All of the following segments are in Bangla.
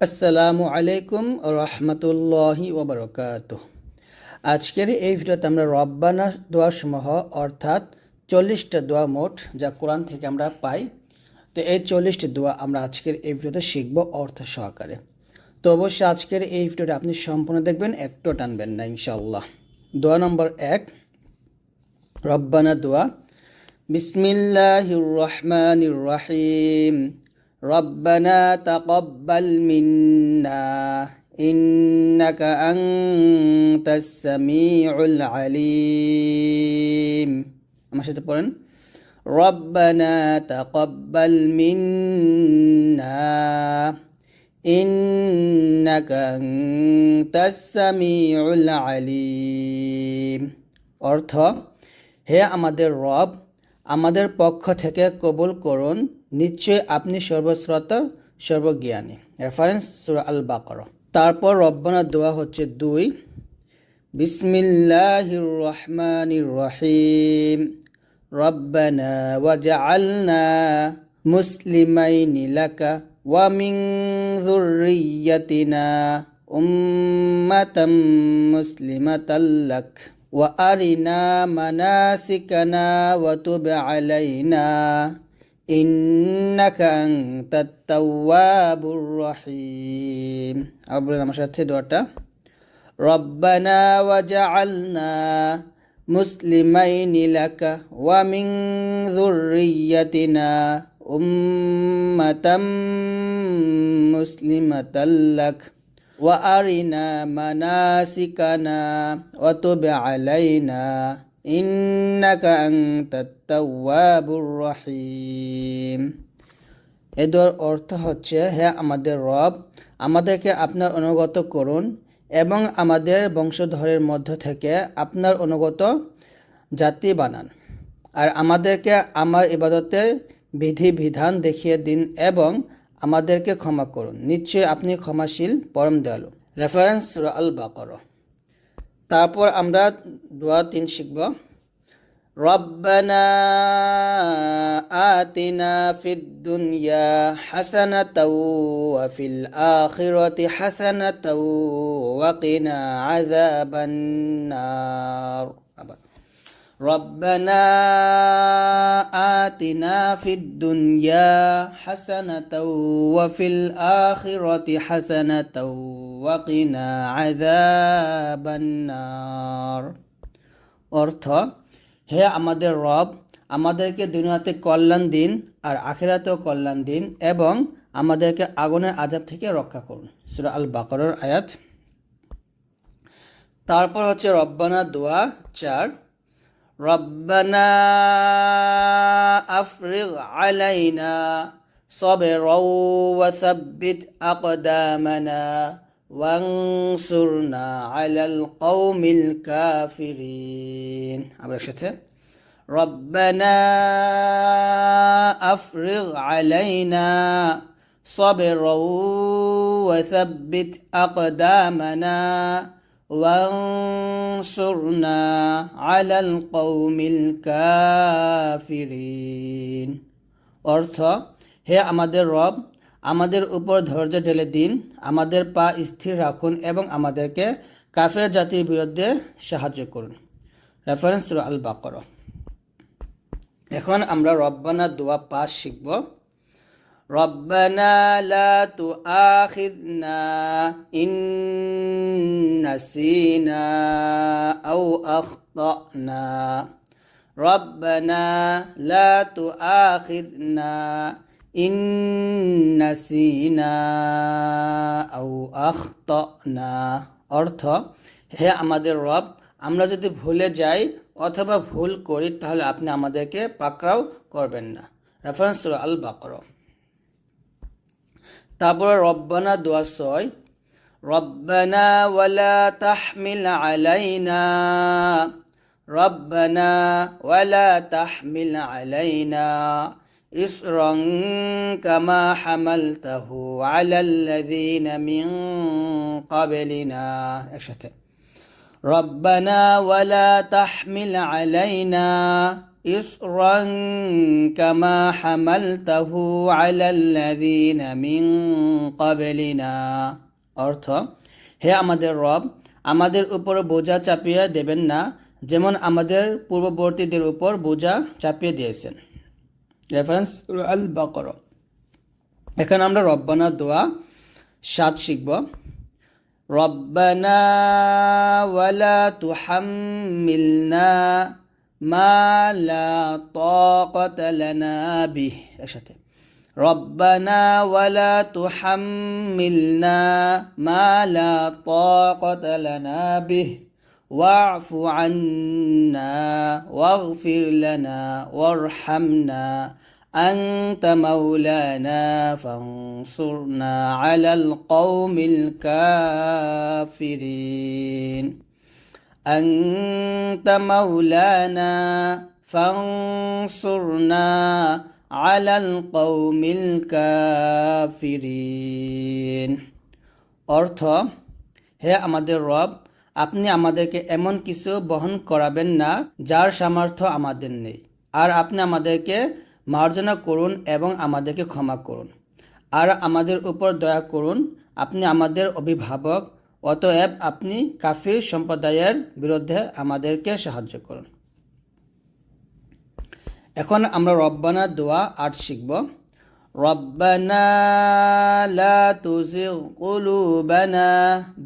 আসসালামু আলাইকুম রহমতুল্লাহি ওবরকাতুহ। আজকের এই ভিডিওতে আমরা রব্বানা দোয়া সমূহ অর্থাৎ 40টা দোয়া মোট যা কোরআন থেকে আমরা পাই। তো এই 40টি দোয়া আমরা আজকের এই ভিডিওতে শিখব অর্থ সহকারে। তো অবশ্যই আজকের এই ভিডিওটা আপনি সম্পূর্ণ দেখবেন, একটু টানবেন না ইনশাআল্লাহ। দোয়া নম্বর 1, রব্বানা দোয়া। বিসমিল্লাহির রহমানির রহিম। রব্বানা তাকাব্বাল মিন্না ইন্নাকা আনতাস সামিউল আলিম। আমার সাথে পড়েন, রব্বানা তাকাব্বাল মিন্না ইন্নাকা আনতাস সামিউল আলিম। অর্থ, হে আমাদের রব, আমাদের পক্ষ থেকে কবুল করুন, নিশ্চয় আপনি সর্বশ্রোতা সর্বজ্ঞানী। রেফারেন্স সূরা আল বাকারা। তারপর রব্বানা দোয়া হচ্ছে 2, বিসমিল্লাহির রহমানির রহিম। রব্বানা ওয়াজআলনা মুসলিমাইনি লাকা ওয়া মিন যুররিয়্যাতিনা উম্মাতাম মুসলিমাতাল লাক ওয়া আরিনা মানাসিকানা ওয়া তুব আলাইনা ইন্নাকা আনতাত তাওয়াবুর রহিম। আর বলেন আমার সাথে দোয়াটা, রব্বানা ওয়াজআলনা মুসলিমাইনি লাকা ওয়া মিন যুররিয়্যাতিনা উম্মাতাম মুসলিমাতাল লাক ওয়া আরিনা মানাসিকানা ওয়া তুব আলাইনা ইন্নাকা আনতাত তাওয়াবুর রহিম। এই দোয়ার অর্থ হচ্ছে, হে আমাদের রব, আমাদেরকে আপনার অনুগত করুন এবং আমাদের বংশধরের মধ্য থেকে আপনার অনুগত জাতি বানান, আর আমাদেরকে আমার ইবাদতের বিধিবিধান দেখিয়ে দিন এবং আমাদেরকে ক্ষমা করুন, নিশ্চয়ই আপনি ক্ষমাশীল পরম দয়ালু। রেফারেন্স সূরা আল বাকারা। তারপর আমরা দোয়া 3 শিখব। রব্বানা আতিনা ফিদ দুনিয়া হাসানাতাও ওয়া ফিল আখিরাতি হাসানাতাও ওয়া কিনা আযাবান নার। রব্বানা আতিনা ফিদ দুনিয়া হাসানাতাও ওয়া ফিল আখিরাতি হাসানাতাও ওয়া কিনা আযাবান নার। অর্থ, হে আমাদের রব, আমাদেরকে দুনিয়াতে কল্যাণ দিন আর আখিরাতেও কল্যাণ দিন এবং আমাদেরকে আগুনের আযাব থেকে রক্ষা করুন। সূরা আল বাকারার আয়াত। তারপর হচ্ছে রব্বানা দোয়া 4, রব্বানা আফরিগ আলাইনা সাবরাও ওয়া সাব্বিত আকদামানা ওয়ানসুরনা আলাল কওমিল কাফিরিন। আবার একসাথে, রব্বানা আফরিগ আলাইনা সাবরাও ওয়া সাব্বিত আকদামানা ওয়ানসুরনা আলাল কওমিল কাফিরিন। অর্থ, হে আমাদের রব, আমাদের উপর ধৈর্য ঢেলে দিন, আমাদের পা স্থির রাখুন এবং আমাদেরকে কাফের জাতির বিরুদ্ধে সাহায্য করুন। রেফারেন্স সূরা আল বাকারা। এখন আমরা রব্বানা দোয়া 5 শিখব। রব্বানা লা তুআখিযনা ইন নাসিনা আও আখতানা। রব্বানা লা তুআখিযনা ইন নাসিনা আও আখতানা। অর্থ, হে আমাদের রব, আমরা যদি ভুলে যাই অথবা ভুল করি তাহলে আপনি আমাদেরকে পাকড়াও করবেন না। রেফারেন্স সূরা আল বাকারা। তারপরে রব্বানা দোয়া 6, রব্বানা ওয়ালা তাহমিল আলাইনা রব্বানা ওয়ালা তাহমিল আলাইনা ইসরান কামা হামালতাহু আলাল্লাযীনা মিন ক্বাবলিনা। একসাথে, রব্বানা ওয়ালা তাহমিল আলাইনা إصرا كما حملته على الذين من قبلنا অর্থ হে আমাদের রব আমাদের উপর বোঝা চাপিয়ে দেবেন না যেমন আমাদের পূর্ববর্তীদের উপর বোঝা চাপিয়ে দিয়েছেন রেফারেন্স আল বাকারা এখানে আমরা রব্বানা দোয়া 7 শিখব রব্বানা ওয়ালা তুহাম্মিলনা মা লা তাকাতা লানা বিহি একসাথে রব্বানা ওয়ালা তুহাম্মিলনা মা লা তাকাতা লানা বিহি ওয়া'ফু আন্না ওয়াগফির লানা ওয়ারহামনা أنت مولانا فانصرنا على القوم الكافرين أنت مولانا فانصرنا على القوم الكافرين অর্থ হে আমাদের রব আপনি আমাদেরকে এমন কিছু বহন করাবেন না যার সামর্থ্য আমাদের নেই আর আপনি আমাদেরকে মার্জনা করুন এবং আমাদেরকে ক্ষমা করুন আর আমাদের উপর দয়া করুন আপনি আমাদের অভিভাবক অতএব আপনি কাফির সম্প্রদায়ের বিরুদ্ধে আমাদেরকে সাহায্য করুন এখন আমরা রব্বানা দোয়া 8 শিখব রব্বানা লা তুজিগ কুলুবানা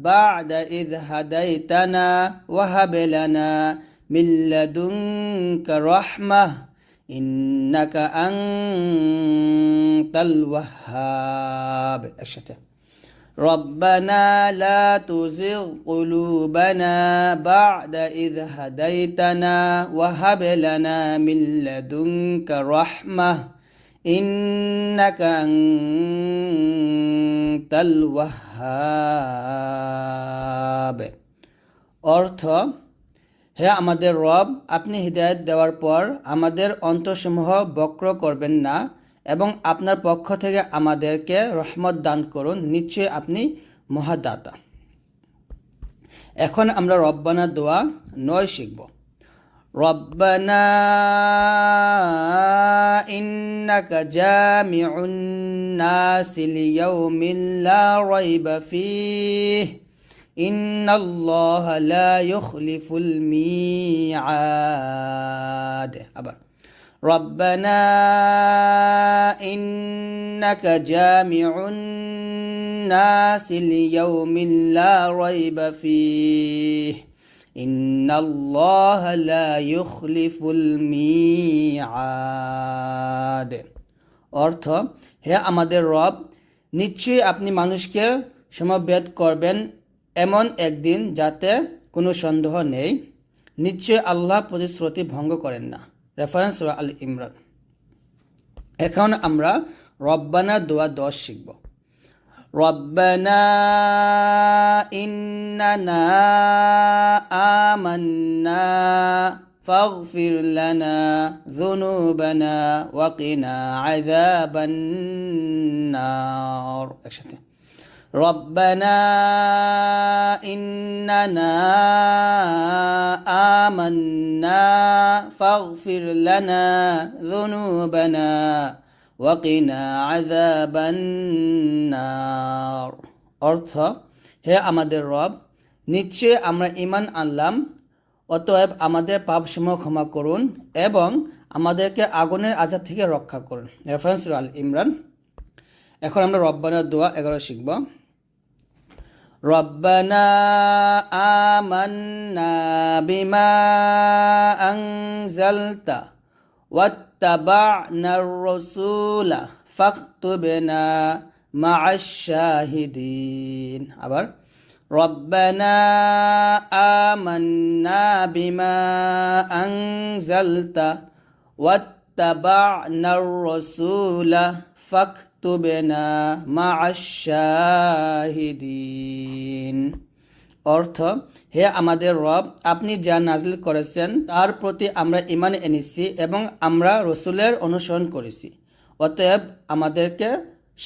বা'দা ইয হাদাইতানা ওয়া হাব লানা মিন লাদুনকা রাহমাহ إنك أنت الوهاب ربنا لا تزغ قلوبنا بعد إذ هديتنا وهب لنا من لدنك رحمة إنك أنت الوهاب অর্থ হে আমাদের রব আপনি হিদায়াত দেওয়ার পর আমাদের অন্তরসমূহ বক্র করবেন না এবং আপনার পক্ষ থেকে আমাদেরকে রহমত দান করুন নিশ্চয়ই আপনি মহাদাতা এখন আমরা রব্বানা দোয়া 9 শিখব রব্বানা ইন্নাকা জামিউন নাসি লিয়াউমিন লা রাইবা ফীহি إن الله لا يخلف الميعاد ربنا إنك جامع الناس ليوم لا ريب فيه إن الله لا يخلف الميعاد অর্থ হে আমাদের রব নিশ্চয়ই আপনি মানুষকে সমবেত করবেন এমন একদিন যাতে কোনো সন্দেহ নেই নিশ্চয় আল্লাহ প্রতিশ্রুতি ভঙ্গ করেন না রেফারেন্স সূরা আল ইমরান এখন আমরা রব্বানা দোয়া 10 শিখব রব্বানা ইন্নানা আমান্না ফাগফির লানা যুনুবানা ওয়া কিনা আযাবান নার একসাথে ربنا إننا آمنا فاغفر لنا ذنوبنا وقنا عذاب النار অর্থ হে আমাদের রব নিশ্চয় আমরা ঈমান আনলাম অতএব আমাদের পাপসমূহ ক্ষমা করুন এবং আমাদেরকে আগুনের আযাব থেকে রক্ষা করুন রেফারেন্স আল ইমরান এখন আমরা রব্বানা দোয়া 11 শিখব ربنا آمنا بما أنزلت واتبعنا الرسول فاكتبنا مع الشاهدين ربنا آمنا بما أنزلت واتبعنا الرسول فاكتبنا مع الشاهدين অর্থ হে আমাদের রব আপনি যা নাজিল করেছেন তার প্রতি আমরা ঈমান এনেছি এবং আমরা রাসূলের অনুসরণ করেছি অতএব আমাদেরকে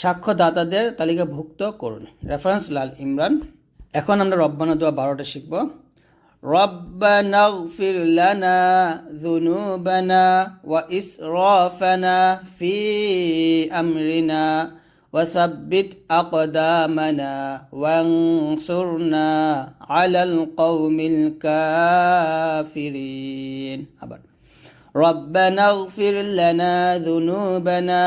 সাক্ষ্যদাতাদের তালিকাভুক্ত করুন রেফারেন্স আল ইমরান এখন আমরা রব্বানা দোয়া 12টা শিখব ربنا اغفر لنا ذنوبنا وإسرافنا في أمرنا وثبت أقدامنا وانصرنا على القوم الكافرين. ربنا اغفر لنا ذنوبنا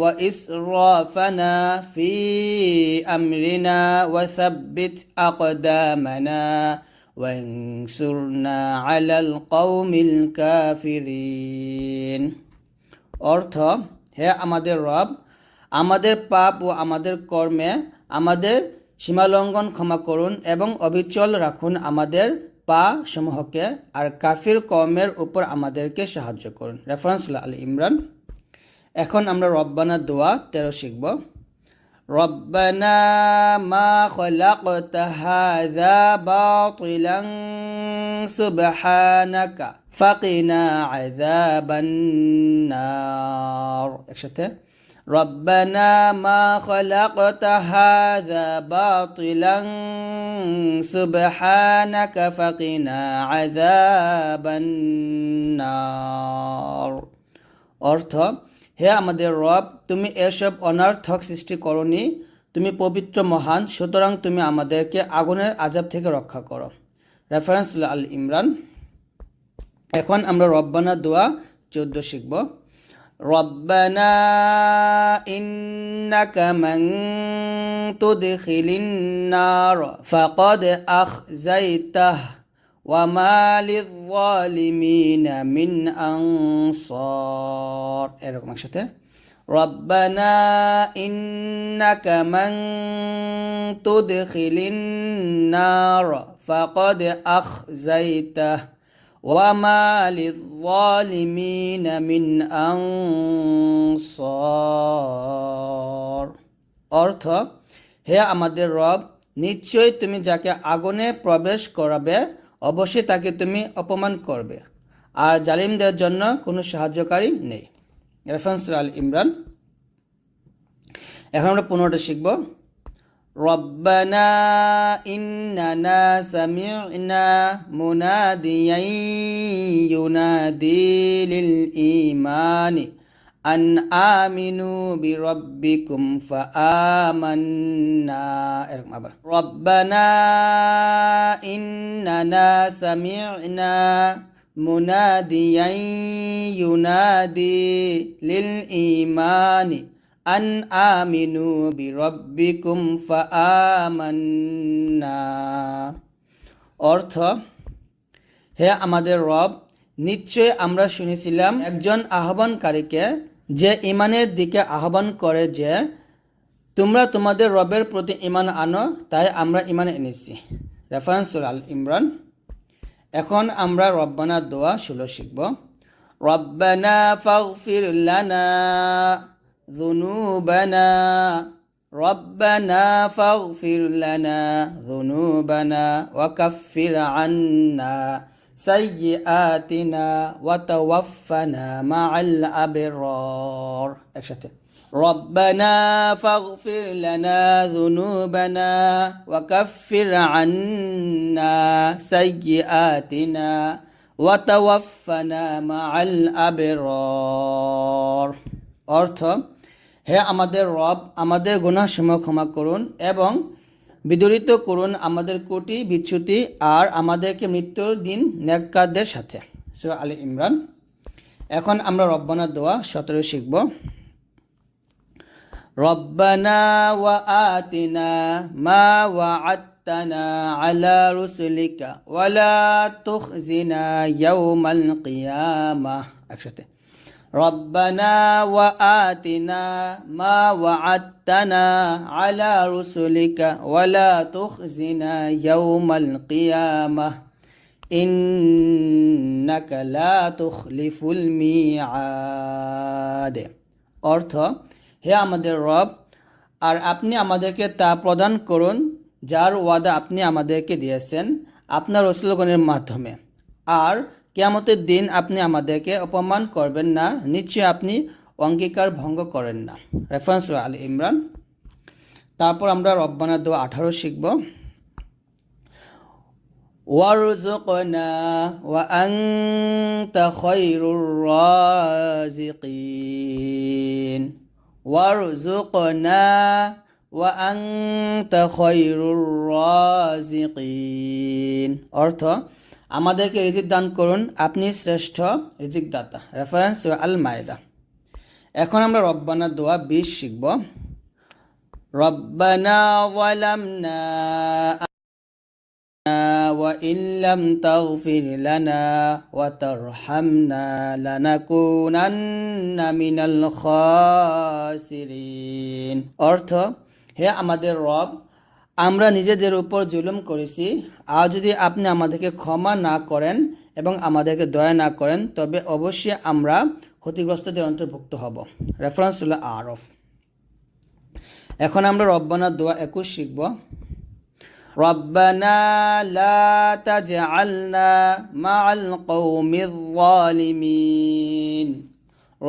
وإسرافنا في أمرنا وثبت أقدامنا وانصرنا على القوم الكافرين. অর্থ, হে আমাদের রব, আমাদের পাপ ও আমাদের কর্মে আমাদের সীমালঙ্ঘন ক্ষমা করুন এবং অবিচল রাখুন আমাদের পা সমূহকে, আর কাফির কওমের উপর আমাদেরকে সাহায্য করুন। রেফারেন্স আল ইমরান। এখন আমরা রব্বানা দোয়া 13 শিখব। রব্বানা মা খলাকতা হাযা বাতিলান সুবহানাকা ফাকিনা আযাবান নার। একসাথে, ربنا ما خلقت هذا باطلا سبحانك فقنا عذاب النار। অর্থ, হে আমাদের রব, তুমি এসব অনর্থক সৃষ্টি করনি, তুমি পবিত্র মহান, সুতরাং তুমি আমাদেরকে আগুনের আযাব থেকে রক্ষা করো। রেফারেন্স আল ইমরান। এখন আমরা রব্বানা দোয়া 14 শিখব। ربنا إنك من تدخل النار فقد أخزيته وما للظالمين من أنصار। এরকম একসাথে, ربنا إنك من تدخل النار فقد أخزيته وما للظالمين من أنصار। অর্থ, হে আমাদের রব, নিশ্চয়ই তুমি যাকে আগুনে প্রবেশ করাবে অবশ্যই তাকে তুমি অপমান করবে, আর জালিমদের জন্য কোনো সাহায্যকারী নেই। রেফারেন্স আল ইমরান। এখন আমরা 15টা শিখব। ربنا إننا سمعنا مناديا ينادي للإيمان أن آمنوا بربكم فآمنا। ربنا إننا سمعنا مناديا ينادي للإيمان আন আমিনু বিরব্বিকুম ফাআমান্না। অর্থ, হে আমাদের রব, নিশ্চয় আমরা শুনেছিলাম একজন আহ্বানকারীকে যে ইমানের দিকে আহ্বান করে যে তোমরা তোমাদের রবের প্রতি ইমান আনো, তাই আমরা ইমান এনেছি। রেফারেন্স আল ইমরান। এখন আমরা রব্বানা দোয়া 16 শিখব। রব্বানা ফাগফির লানা ذنوبنا ربنا فاغفر لنا ذنوبنا وكفر عنا سيئاتنا وتوفنا مع الأبرار। একসাথে, ربنا فاغفر لنا ذنوبنا وكفر عنا سيئاتنا وتوفنا مع الأبرار। অর্থ, হে আমাদের রব, আমাদের গুনাহসমূহ ক্ষমা করুন এবং বিদরিত করুন আমাদের কোটি বিচ্যুতি, আর আমাদেরকে মৃত্যুর দিন নেককারদের সাথে। সূরা আলী ইমরান। এখন আমরা রব্বানা দোয়া 17 শিখব। রব্বানা ওয়া আতিনা মা ওয়া'আদতানা আলা রুসুলিকা ওয়া লা তুখজিনা ইয়াওমাল কিয়ামাহ। একসাথে, ربنا وآتنا ما وعدتنا على رسلك ولا تخزنا يوم القيامة إنك لا تخلف الميعاد। অর্থ, হে আমাদের রব, আর আপনি আমাদেরকে তা প্রদান করুন যার ওয়াদা আপনি আমাদেরকে দিয়েছেন আপনার রাসূলগণের মাধ্যমে, আর কিয়ামতের দিন আপনি আমাদেরকে অপমান করবেন না, নিশ্চয় আপনি অঙ্গীকার ভঙ্গ করেন না। রেফারেন্স আল ইমরান। তারপর আমরা রব্বানা দোয়া 18 শিখব। ওয়ারযুকনা ওয়া আনতা খায়রুর রাযিকিন। ওয়ারযুকনা ওয়া আনতা খায়রুর রাযিকিন অর্থ আমাদেরকে রিজিক দান করুন, আপনি শ্রেষ্ঠ রিজিক দাতা। রেফারেন্স আল মায়দা। এখন আমরা রব্বানা দোয়া 20 শিখব। রব্বানা যালামনা وإن لم تغفر لنا وترحمنا لنكونن من الخاسرين অর্থ হে আমাদের রব, আমরা নিজেদের উপর জুলুম করেছি, আর যদি আপনি আমাদেরকে ক্ষমা না করেন এবং আমাদেরকে দয়া না করেন তবে অবশ্যই আমরা ক্ষতিগ্রস্তদের অন্তর্ভুক্ত হব। রেফারেন্স হলো আরফ। এখন আমরা রব্বানা দোয়া 21 শিখব। রব্বানা লা তাজআলনা মাআল কওমিজ যালিমিন।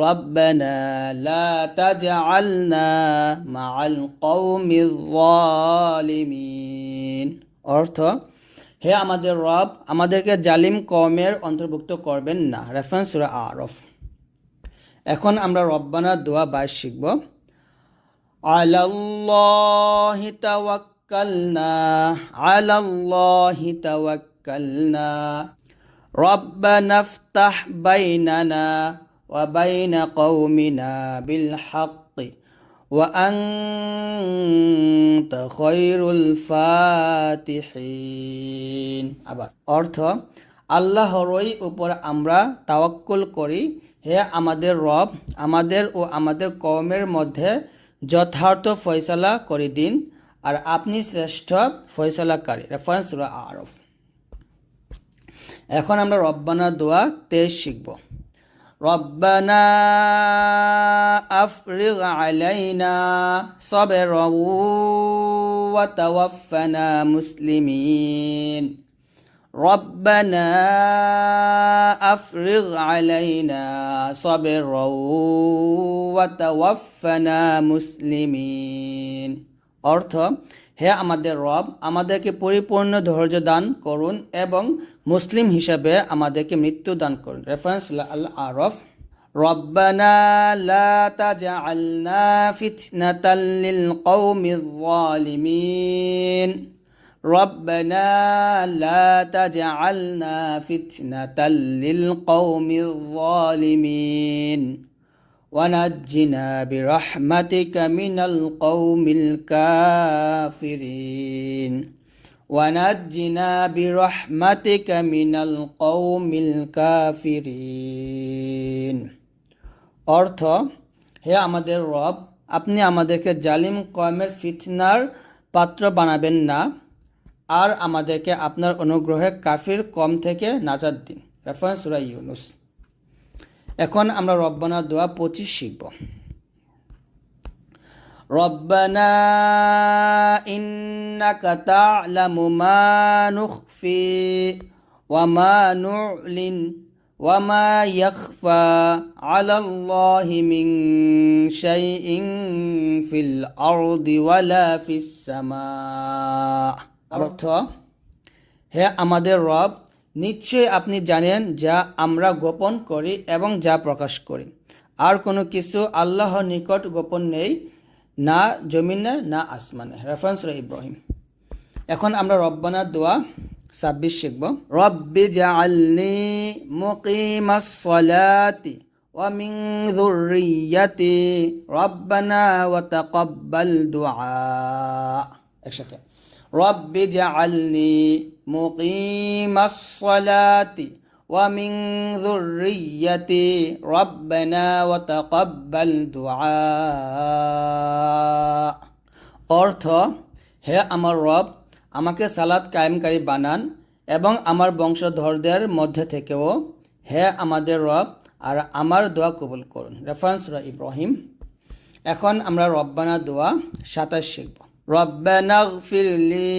রব্বানা লা তাজআলনা মাআল কওমিজ যালিমিন অর্থ হে আমাদের রব, আমাদেরকে জালিম কওমের অন্তর্ভুক্ত করবেন না। রেফারেন্স সূরা আরফ। এখন আমরা রব্বানা দোয়া 22 শিখব। আলাল্লাহি তাওয়াক্কালনা আলাল্লাহি তাওয়াক্কালনা রব্বানা ইফতাহ বাইনানা ওয়া বাইনা কওমিনা বিল হাক্কি ওয়া আনতা খায়রুল ফাতিহিন। আবার অর্থ আল্লাহরই উপর আমরা তাওয়াক্কুল করি, হে আমাদের রব, আমাদের ও আমাদের কওমের মধ্যে যথার্থ ফয়সালা করে দিন, আর আপনি শ্রেষ্ঠ ফয়সালাকারী। রেফারেন্স সূরা আরফ। এখন আমরা রব্বানা দোয়া 23 শিখব। রব্বানা আফরিগ আলাইনা সাবরান ওয়া তাওয়াফানা মুসলিমিন। রব্বানা আফরিগ আলাইনা সাবরান ওয়া তাওয়াফানা মুসলিমিন অর্থ হে আমাদের রব, আমাদেরকে পরিপূর্ণ ধৈর্য দান করুন এবং মুসলিম হিসাবে আমাদেরকে মৃত্যু দান করুন। রেফারেন্স আল আরফ। রব্বানা লা তাজআলনা ফিতনাতাল লিল কওমিজ যালিমিন। রব্বানা লা তাজআলনা ফিতনাতাল লিল কওমিজ যালিমিন ونجنا برحمتك من القوم الكافرين ونجنا برحمتك من القوم الكافرين অর্থ হে আমাদের রব, আপনি আমাদেরকে জালিম কওমের ফিতনার পাত্র বানাবেন না, আর আমাদেরকে আপনার অনুগ্রহে কাফির কওম থেকে নাজাত দিন। রেফারেন্স সূরা ইউনুস। এখন আমরা রব্বানা দোয়া 25 শিখব। রব্বানা ইন্নাকা তা'লামু মা নুখফি ওয়া মা নু'লিন ওয়া মা ইয়াখফা আলাল্লাহি মিন শাইইন ফিল আরদি ওয়ালা ফিস সামা। অর্থ হে আমাদের রব, নিশ্চয় আপনি জানেন যা আমরা গোপন করি এবং যা প্রকাশ করি, আর কোনো কিছু আল্লাহর নিকট গোপন নেই, না জমিনে না আসমানে। রেফারেন্স ইব্রাহিম। এখন আমরা রব্বানা দোয়া 26 শিখব। রব্বি জাআলনি মুকিমাস সালাতি ওয়া মিন যুররিয়্যাতি রব্বানা ওয়া তাকাব্বাল দুআ। একসাথে রব্বি জাআলনি মুকিমাস সালাতি ওয়া মিন যুররিয়্যাতি রব্বানা ওয়া তাকাব্বাল দুআ। অর্থ হে আমার রব, আমাকে সালাত কায়েমকারী বানান এবং আমার বংশধরদের মধ্যে থেকেও হে আমাদের রব আর আমার দোয়া কবুল করুন। রেফারেন্স ইব্রাহিম। এখন আমরা রব্বানা দোয়া 27 শিখব। রব্বানা গফিরলি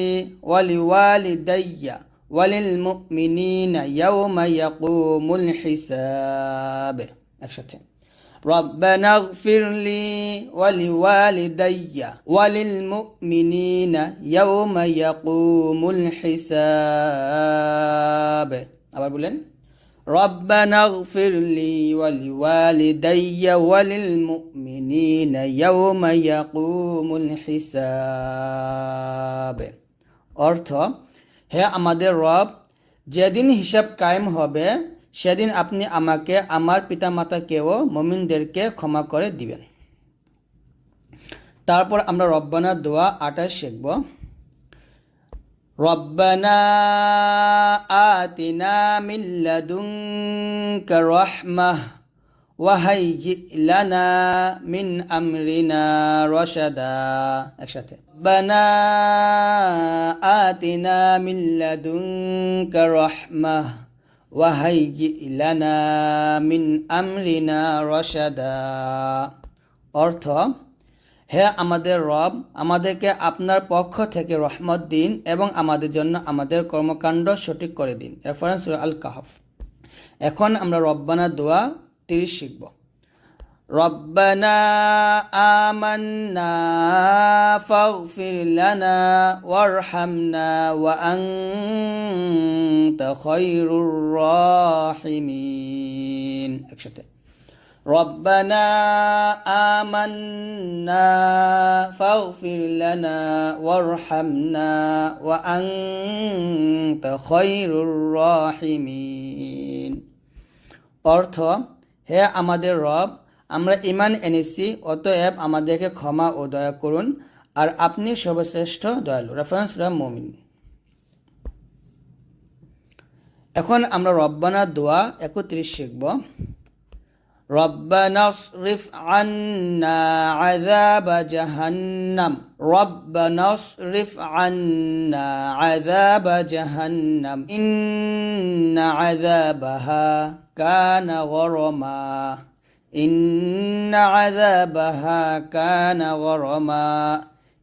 ওয়া লিওয়ালিদাইয়া ওয়া লিল মুমিনিনা ইয়াওমা ইয়াকুমুল হিসাব। একসাথে ربنا اغفر لي ولوالدي وللمؤمنين يوم يقوم الحساب আবার বলেন ربنا اغفر لي ولوالدي وللمؤمنين يوم يقوم الحساب অর্থ হে আমাদের রব যেদিন হিসাব কায়েম হবে সেদিন আপনি আমাকে আমার পিতামাতাকেও মুমিনদেরকে ক্ষমা করে দিবেন। তারপর আমরা রব্বানা দোয়া 28 শিখব। রব্বানা আতিনা মিন লাদুনকা রাহমাহ ওয়া হাইয়্যি লানা মিন আমরিনা রাশাদা। একসাথে রব্বানা আতিনা মিন লাদুনকা রাহমাহ ওয়া হাইয়্যি লানা মিন আমরিনা রাশাদা। অর্থ হে আমাদের রব আমাদেরকে আপনার পক্ষ থেকে রহমত দিন এবং আমাদের জন্য আমাদের কর্মকাণ্ড সঠিক করে দিন। রেফারেন্স সূরা আল কাহফ। এখন আমরা রব্বানা দোয়া 30 শিখব। রব্বানা আমান্না ফাগফির লানা ওয়ারহামনা ওয়া আনতা খায়রুর রাহিমিন। একসাথে ربنا آمنا فاغفر لنا وارحمنا وأنت خير الراحمين। অর্থ হে আমাদের রব আমরা ঈমান এনেছি অতএব আমাদেরকে ক্ষমা ও দয়া করুন আর আপনি সর্বশ্রেষ্ঠ দয়ালু। রেফারেন্স সূরা মুমিন। এখন আমরা রব্বানা দোয়া 31 শিখব। ربنا اصرف عنا عذاب جهنم ربنا اصرف عنا عذاب جهنم إن عذابها كان غراما إن عذابها كان غراما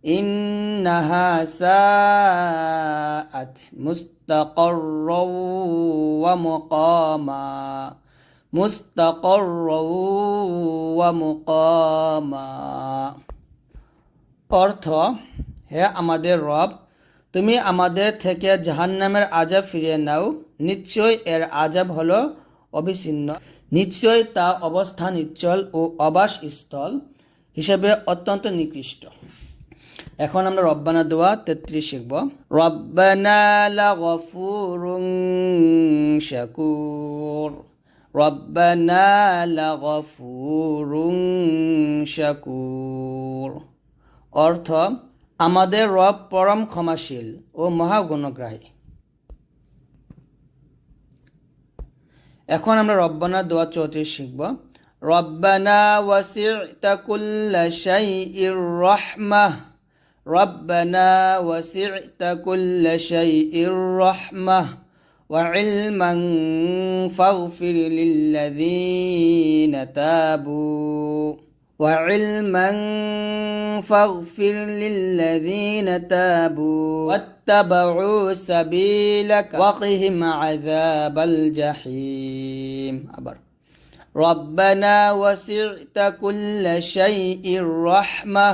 إنها ساءت مستقرا ومقاما মুস্তাকাররা ওয়া মুকামা। অর্থ হে আমাদের রব তুমি আমাদের থেকে জাহান্নামের আযাব ফিরিয়ে নাও নিশ্চয় এর আযাব হলো অবিচ্ছিন্ন নিশ্চয় তা অবস্থান নিশ্চল ও আবাসস্থল হিসেবে অত্যন্ত নিকৃষ্ট। এখন আমরা রব্বানা দোয়া 33 শিখব। রব্বানা লাগফুরুন শাকুর রব্বানা লাগফুরুন শাকুর। অর্থ আমাদের রব পরম ক্ষমাশীল ও মহাগুণগ্রাহী। এখন আমরা রব্বানা দোয়া 34 শিখব। রব্বানা ওয়াসি'তা কুল্লা শাইইর রাহমাহ রব্বানা ওয়াসি'তা কুল্লা শাইইর রাহমাহ وعلما فاغفر للذين تابوا وعلما فاغفر للذين تابوا واتبعوا سبيلك وقهم عذاب الجحيم ربنا وسعت كل شيء رحمة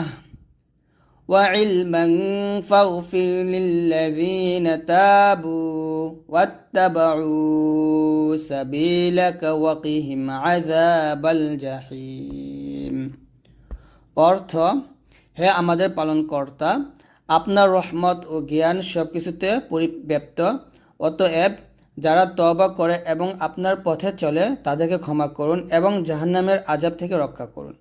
وعلما فاغفر للذين تابوا واتبعوا سبيلك وقهم عذاب الجحيم। অর্থ হে আমাদের পালনকর্তা আপনার রহমত ও জ্ঞান সব কিছুতে পরিব্যাপ্ত অতএব যারা তওবা করে এবং আপনার পথে চলে তাদেরকে ক্ষমা করুন এবং জাহান্নামের আযাব থেকে রক্ষা করুন।